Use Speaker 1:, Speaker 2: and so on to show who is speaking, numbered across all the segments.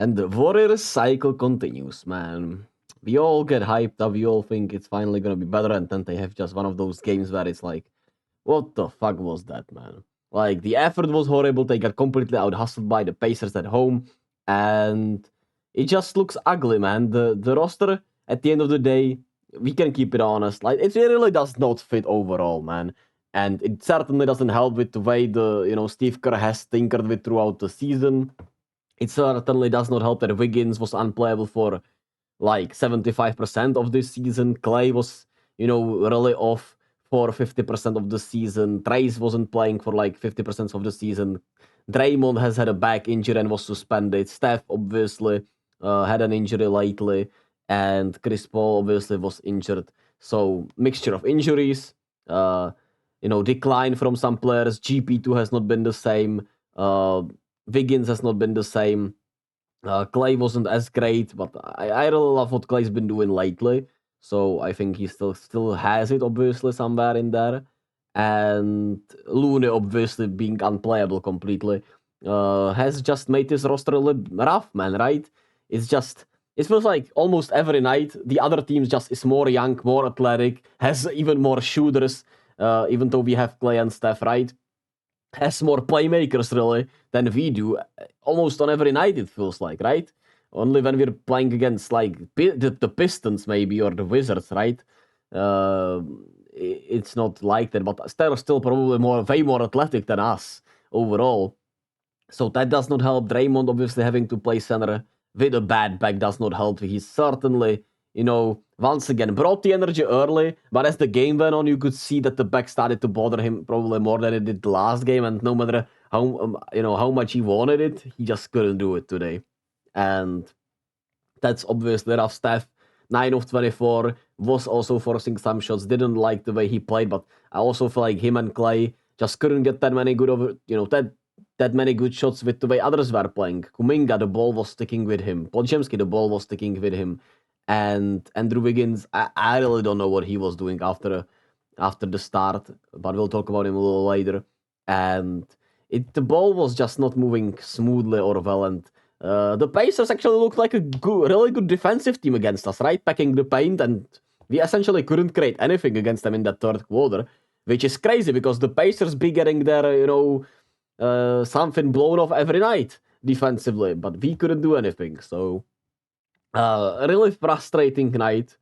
Speaker 1: And the Warriors cycle continues, man. We all get hyped up. We all think it's finally gonna be better, and then they have just one of those games where it's like, what the fuck was that, man? Like, the effort was horrible. They got completely out hustled by the Pacers at home, and it just looks ugly, man. The roster, at the end of the day, we can keep it honest. Like, it really does not fit overall, man. And it certainly doesn't help with the way Steve Kerr has tinkered with throughout the season. It certainly does not help that Wiggins was unplayable for like 75% of this season. Clay was, really off for 50% of the season. Trace wasn't playing for like 50% of the season. Draymond has had a back injury and was suspended. Steph obviously had an injury lately, and Chris Paul obviously was injured. So mixture of injuries, decline from some players. GP2 has not been the same. Wiggins has not been the same. Clay wasn't as great, but I really love what Clay's been doing lately. So I think he still has it, obviously, somewhere in there. And Looney, obviously, being unplayable completely, has just made this roster a little rough, man, right? It feels like almost every night the other team just is more young, more athletic, has even more shooters, even though we have Clay and Steph, right? Has more playmakers really than we do almost on every night, it feels like, right? Only when we're playing against like the Pistons maybe or the Wizards, right? It's not like that, but they're still probably way more athletic than us overall. So that does not help. Draymond obviously having to play center with a bad back does not help. He's certainly, once again brought the energy early, but as the game went on, you could see that the back started to bother him probably more than it did the last game. And no matter how much he wanted it, he just couldn't do it today. And that's obviously rough. Steph, 9 of 24, was also forcing some shots. Didn't like the way he played, but I also feel like him and Clay just couldn't get that many that many good shots with the way others were playing. Kuminga, the ball was sticking with him. Podzminutes, the ball was sticking with him. And Andrew Wiggins, I really don't know what he was doing after the start, but we'll talk about him a little later. And the ball was just not moving smoothly or well. And the Pacers actually looked like a really good defensive team against us, right? Packing the paint, and we essentially couldn't create anything against them in that third quarter, which is crazy because the Pacers be getting their, something blown off every night defensively, but we couldn't do anything. So, a really frustrating night,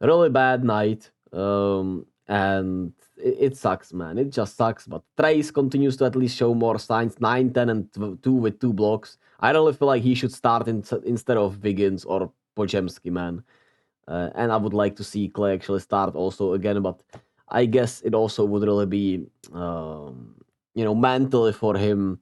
Speaker 1: really bad night, and it sucks, man. It just sucks. But Trace continues to at least show more signs. 9, 10, and 2 with 2 blocks. I really feel like he should start instead of Wiggins or Podziemski, man. And I would like to see Clay actually start also again, but I guess it also would really be, mentally for him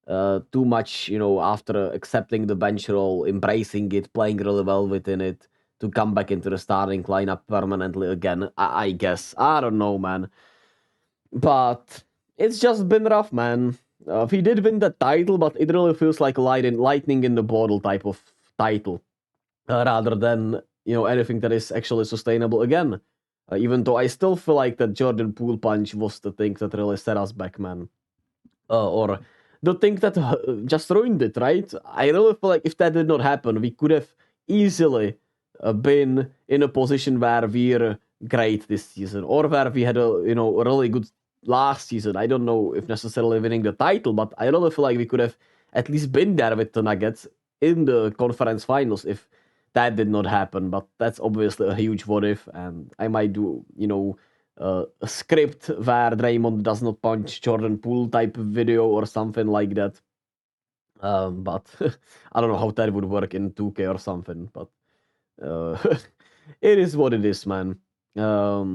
Speaker 1: too much, after accepting the bench role, embracing it, playing really well within it, to come back into the starting lineup permanently again. I guess. I don't know, man. But it's just been rough, man. We did win the title, but it really feels like lightning in the bottle type of title, rather than anything that is actually sustainable again. Even though I still feel like that Jordan Poole punch was the thing that really set us back, man. Or the thing that just ruined it, right? I really feel like if that did not happen, we could have easily been in a position where we're great this season, or where we had a really good last season. I don't know if necessarily winning the title, but I really feel like we could have at least been there with the Nuggets in the conference finals if that did not happen. But that's obviously a huge what if, and I might do a script where Draymond does not punch Jordan Poole type of video or something like that. But I don't know how that would work in 2K or something. But it is what it is, man. Not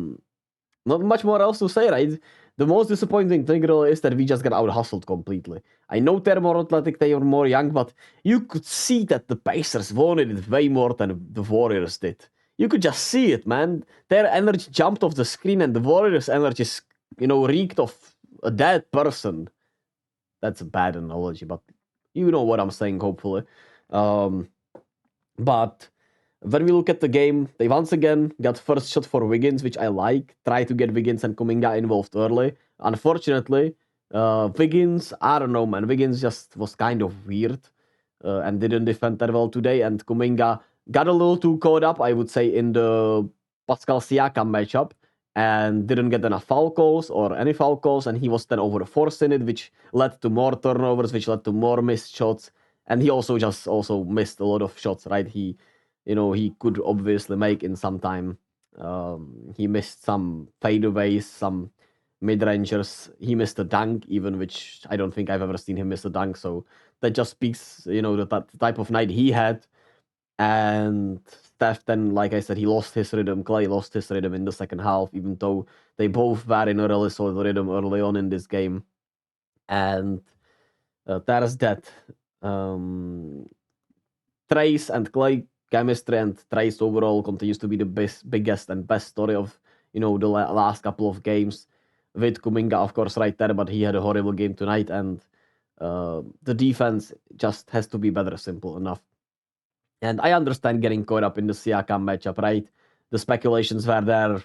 Speaker 1: much more else to say, right? The most disappointing thing really is that we just got out hustled completely. I know they're more athletic, they are more young, but you could see that the Pacers wanted it way more than the Warriors did. You could just see it, man. Their energy jumped off the screen, and the Warriors' energy, reeked of a dead person. That's a bad analogy, but you know what I'm saying, hopefully. But when we look at the game, they once again got first shot for Wiggins, which I like. Try to get Wiggins and Kuminga involved early. Unfortunately, Wiggins, I don't know, man. Wiggins just was kind of weird. and didn't defend that well today. And Kuminga got a little too caught up, I would say, in the Pascal Siakam matchup and didn't get enough foul calls or any foul calls. And he was then overforced in it, which led to more turnovers, which led to more missed shots. And he also missed a lot of shots, right? He could obviously make in some time. He missed some fadeaways, some mid-rangers. He missed a dunk even, which I don't think I've ever seen him miss a dunk. So that just speaks, the type of night he had. And Steph then, like I said, he lost his rhythm. Clay lost his rhythm in the second half, even though they both were in a really solid rhythm early on in this game. And that is that. Trace and Clay chemistry and Trace overall continues to be the biggest and best story of the last couple of games. With Kuminga, of course, right there, but he had a horrible game tonight, and the defense just has to be better. Simple enough. And I understand getting caught up in the Siakam matchup, right? The speculations were there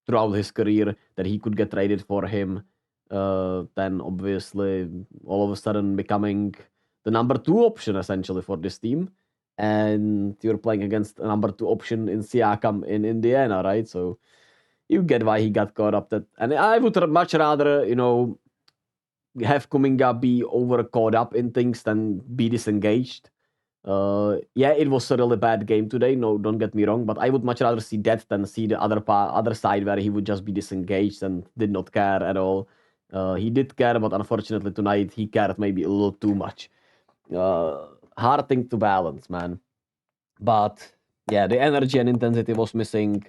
Speaker 1: throughout his career that he could get traded for him. Then obviously, all of a sudden becoming the number 2 option essentially for this team. And you're playing against a number 2 option in Siakam in Indiana, right? So you get why he got caught up. And I would much rather, have Kuminga be over caught up in things than be disengaged. Yeah, it was a really bad game today. No, don't get me wrong, but I would much rather see that than see the other side where he would just be disengaged and did not care at all. He did care, but unfortunately tonight he cared maybe a little too much. Hard thing to balance, man. But yeah, the energy and intensity was missing.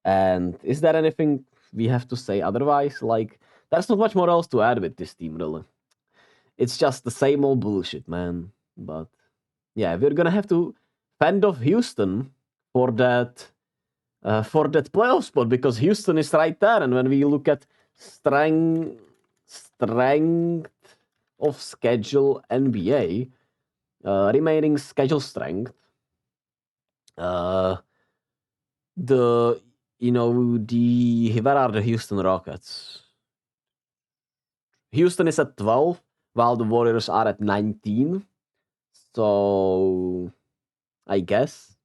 Speaker 1: And is there anything we have to say otherwise? Like, there's not much more else to add with this team, really. It's just the same old bullshit, man. But yeah, we're gonna have to fend off Houston for that playoff spot because Houston is right there. And when we look at strength of schedule NBA, remaining schedule strength, where are the Houston Rockets? Houston is at 12, while the Warriors are at 19. So I guess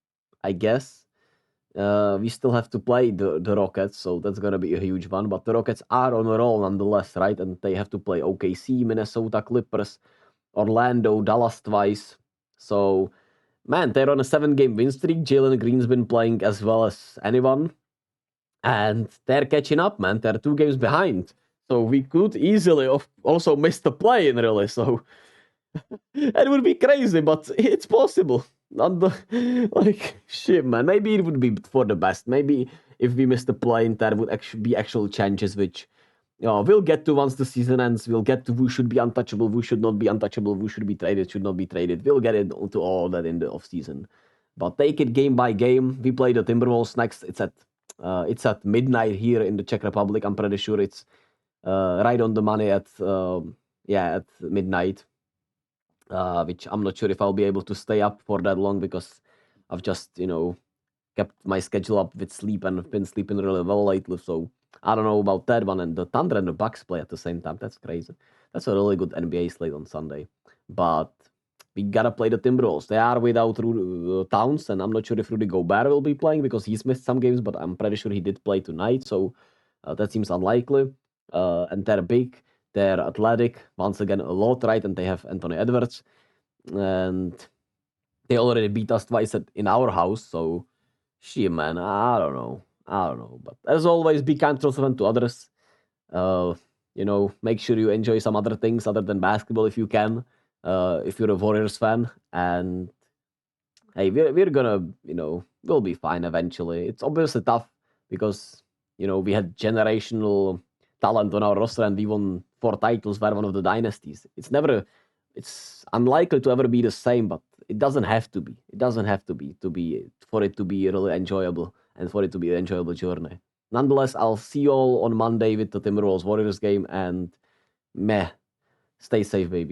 Speaker 1: we still have to play the Rockets, so that's gonna be a huge one. But the Rockets are on a roll nonetheless, right? And they have to play OKC, Minnesota, Clippers, Orlando, Dallas twice. So man, they're on a 7-game win streak. Jalen Green's been playing as well as anyone. And they're catching up, man. They're 2 games behind. So we could easily also miss the play-in, really. So it would be crazy, but it's possible. Shit, man. Maybe it would be for the best. Maybe if we miss the play-in, there would actually be actual changes, which we'll get to once the season ends. We'll get to who should be untouchable, who should not be untouchable, who should be traded, should not be traded. We'll get into all that in the off-season. But take it game by game. We play the Timberwolves next. It's at midnight here in the Czech Republic. I'm pretty sure it's right on the money at midnight. Which I'm not sure if I'll be able to stay up for that long because I've just kept my schedule up with sleep and I've been sleeping really well lately. So I don't know about that one. And the Thunder and the Bucks play at the same time. That's crazy. That's a really good NBA slate on Sunday. But we gotta play the Timberwolves. They are without Towns, and I'm not sure if Rudy Gobert will be playing because he's missed some games, but I'm pretty sure he did play tonight. So that seems unlikely. And they're big. They're athletic. Once again, a lot, right? And they have Anthony Edwards. And they already beat us twice in our house. So, shit, man. I don't know. But as always, be kind to yourself and to others. Make sure you enjoy some other things other than basketball if you can. If you're a Warriors fan. And, hey, we're gonna, we'll be fine eventually. It's obviously tough because, we had generational talent on our roster and we won 4 titles. We're one of the dynasties. It's unlikely to ever be the same, but it doesn't have to be. It doesn't have to be for it to be really enjoyable and for it to be an enjoyable journey. Nonetheless, I'll see you all on Monday with the Timberwolves Warriors game, and stay safe, baby.